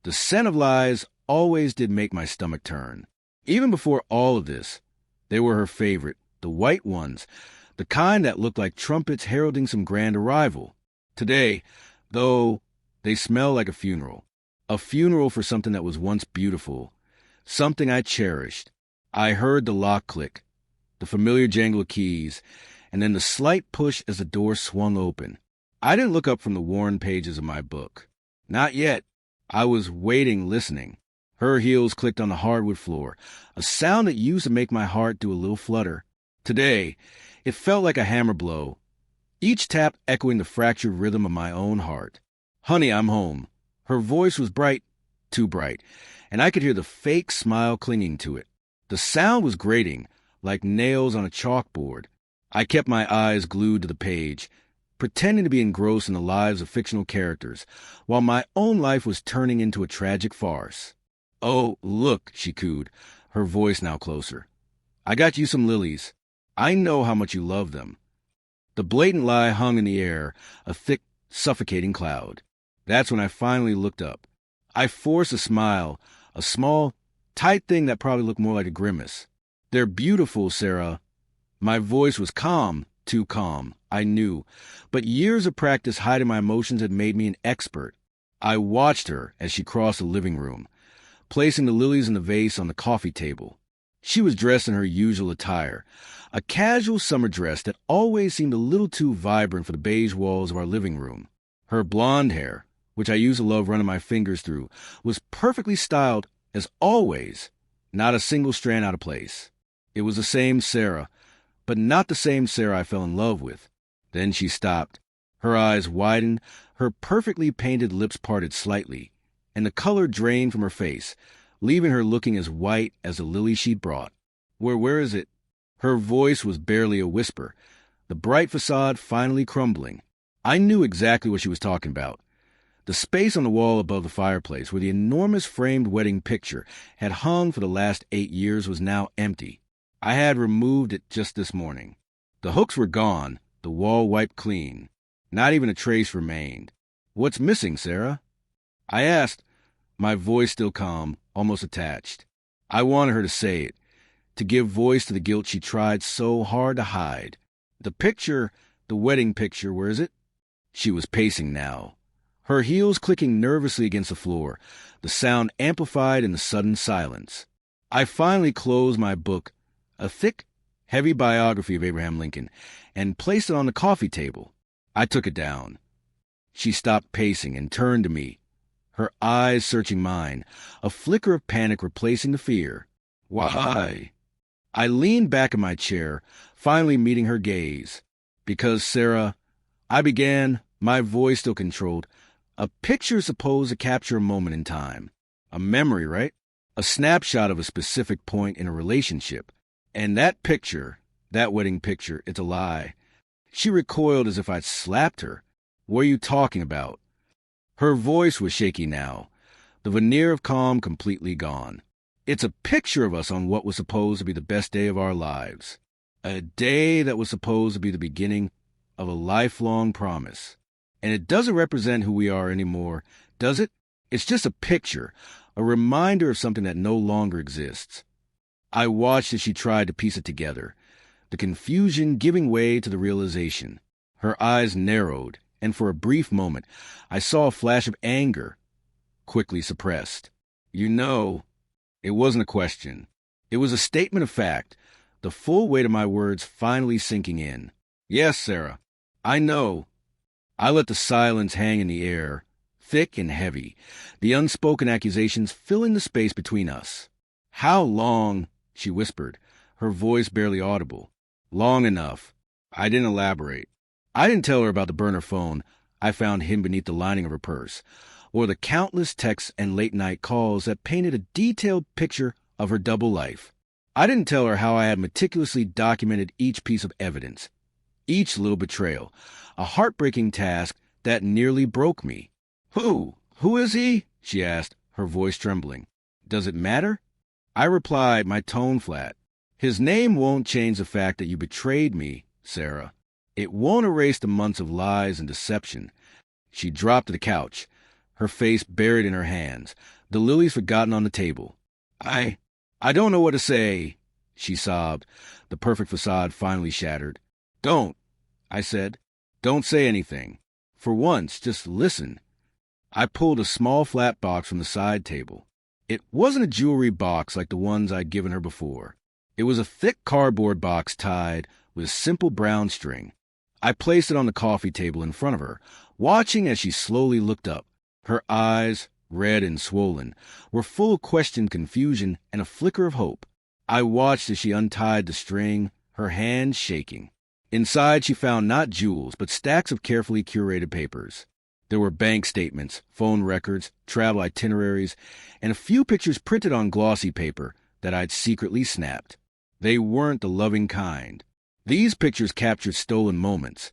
The scent of lies always did make my stomach turn. Even before all of this, they were her favorite, the white ones, the kind that looked like trumpets heralding some grand arrival. Today, though, they smell like a funeral for something that was once beautiful, something I cherished. I heard the lock click, the familiar jangle of keys, and then the slight push as the door swung open. I didn't look up from the worn pages of my book. Not yet. I was waiting, listening. Her heels clicked on the hardwood floor, a sound that used to make my heart do a little flutter. Today, it felt like a hammer blow, each tap echoing the fractured rhythm of my own heart. "Honey, I'm home." Her voice was bright, too bright, and I could hear the fake smile clinging to it. The sound was grating, like nails on a chalkboard. I kept my eyes glued to the page, pretending to be engrossed in the lives of fictional characters, while my own life was turning into a tragic farce. "Oh, look," she cooed, her voice now closer. "I got you some lilies. I know how much you love them." The blatant lie hung in the air, a thick, suffocating cloud. That's when I finally looked up. I forced a smile, a small, tight thing that probably looked more like a grimace. "They're beautiful, Sarah." My voice was calm, too calm, I knew, but years of practice hiding my emotions had made me an expert. I watched her as she crossed the living room, placing the lilies in the vase on the coffee table. She was dressed in her usual attire, a casual summer dress that always seemed a little too vibrant for the beige walls of our living room. Her blonde hair, which I used to love running my fingers through, was perfectly styled as always, not a single strand out of place. It was the same Sarah, but not the same Sarah I fell in love with. Then she stopped. Her eyes widened, her perfectly painted lips parted slightly, and the color drained from her face, leaving her looking as white as the lily she'd brought. Where is it?" Her voice was barely a whisper, the bright facade finally crumbling. I knew exactly what she was talking about. The space on the wall above the fireplace where the enormous framed wedding picture had hung for the last 8 years was now empty. I had removed it just this morning. The hooks were gone, the wall wiped clean. Not even a trace remained. "What's missing, Sarah?" I asked, my voice still calm, almost attached. I wanted her to say it, to give voice to the guilt she tried so hard to hide. "The picture, the wedding picture, where is it?" She was pacing now, her heels clicking nervously against the floor, the sound amplified in the sudden silence. I finally closed my book, a thick, heavy biography of Abraham Lincoln, and placed it on the coffee table. I took it down. She stopped pacing and turned to me, her eyes searching mine, a flicker of panic replacing the fear. "Why?" I leaned back in my chair, finally meeting her gaze. "Because, Sarah," I began, my voice still controlled, "a picture is supposed to capture a moment in time. A memory, right? A snapshot of a specific point in a relationship. And that picture, that wedding picture, it's a lie." She recoiled as if I'd slapped her. "What are you talking about?" Her voice was shaky now, the veneer of calm completely gone. "It's a picture of us on what was supposed to be the best day of our lives. A day that was supposed to be the beginning of a lifelong promise. And it doesn't represent who we are anymore, does it? It's just a picture, a reminder of something that no longer exists." I watched as she tried to piece it together, the confusion giving way to the realization. Her eyes narrowed, and for a brief moment, I saw a flash of anger, quickly suppressed. "You know," it wasn't a question. It was a statement of fact, the full weight of my words finally sinking in. "Yes, Sarah, I know." I let the silence hang in the air, thick and heavy, the unspoken accusations filling the space between us. "How long?" she whispered, her voice barely audible. "Long enough." I didn't elaborate. I didn't tell her about the burner phone I found hidden beneath the lining of her purse, or the countless texts and late-night calls that painted a detailed picture of her double life. I didn't tell her how I had meticulously documented each piece of evidence, each little betrayal, a heartbreaking task that nearly broke me. Who is he?" she asked, her voice trembling. "Does it matter?" I replied, my tone flat. "His name won't change the fact that you betrayed me, Sarah. It won't erase the months of lies and deception." She dropped to the couch, her face buried in her hands, the lilies forgotten on the table. I don't know what to say, she sobbed, the perfect facade finally shattered. Don't, I said. Don't say anything. For once, just listen. I pulled a small flat box from the side table. It wasn't a jewelry box like the ones I'd given her before. It was a thick cardboard box tied with simple brown string. I placed it on the coffee table in front of her, watching as she slowly looked up. Her eyes, red and swollen, were full of questioned confusion and a flicker of hope. I watched as she untied the string, her hands shaking. Inside she found not jewels, but stacks of carefully curated papers. There were bank statements, phone records, travel itineraries, and a few pictures printed on glossy paper that I'd secretly snapped. They weren't the loving kind. These pictures captured stolen moments,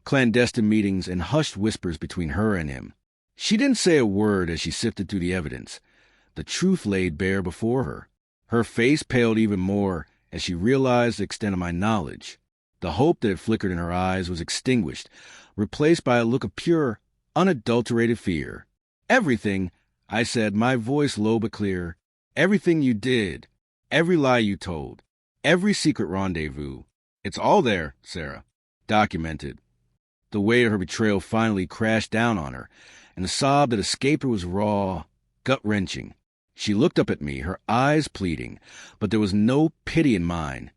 clandestine meetings, and hushed whispers between her and him. She didn't say a word as she sifted through the evidence. The truth laid bare before her. Her face paled even more as she realized the extent of my knowledge. The hope that had flickered in her eyes was extinguished, replaced by a look of pure, unadulterated fear. Everything, I said, my voice low but clear, everything you did, every lie you told, every secret rendezvous, it's all there, Sarah, documented. The weight of her betrayal finally crashed down on her, and the sob that escaped her was raw, gut-wrenching. She looked up at me, her eyes pleading, but there was no pity in mine,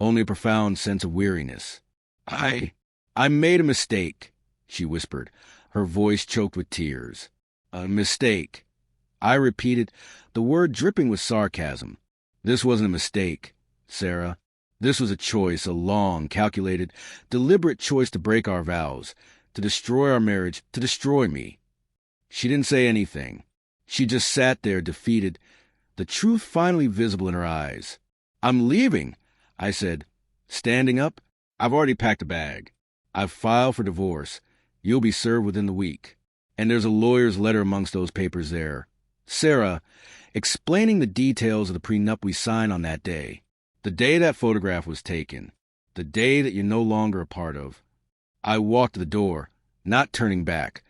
only a profound sense of weariness. I made a mistake, she whispered, her voice choked with tears. A mistake. I repeated, the word dripping with sarcasm. This wasn't a mistake, Sarah. This was a choice, a long, calculated, deliberate choice to break our vows, to destroy our marriage, to destroy me. She didn't say anything. She just sat there, defeated, the truth finally visible in her eyes. I'm leaving, I said, standing up. I've already packed a bag. I've filed for divorce. You'll be served within the week. And there's a lawyer's letter amongst those papers there. Sarah, explaining the details of the prenup we signed on that day. The day that photograph was taken. The day that you're no longer a part of. I walked to the door, not turning back,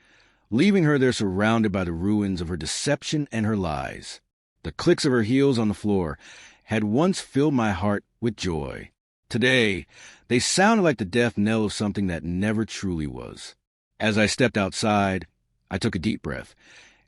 leaving her there surrounded by the ruins of her deception and her lies. The clicks of her heels on the floor had once filled my heart with joy. Today, they sounded like the death knell of something that never truly was. As I stepped outside, I took a deep breath,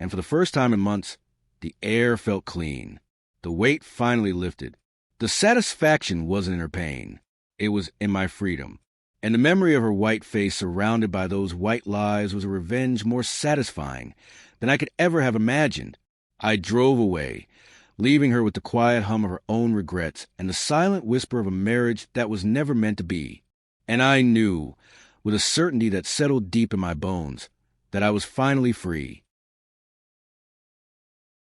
and for the first time in months, the air felt clean. The weight finally lifted. The satisfaction wasn't in her pain. It was in my freedom. And the memory of her white face surrounded by those white lies was a revenge more satisfying than I could ever have imagined. I drove away, leaving her with the quiet hum of her own regrets and the silent whisper of a marriage that was never meant to be. And I knew, with a certainty that settled deep in my bones, that I was finally free.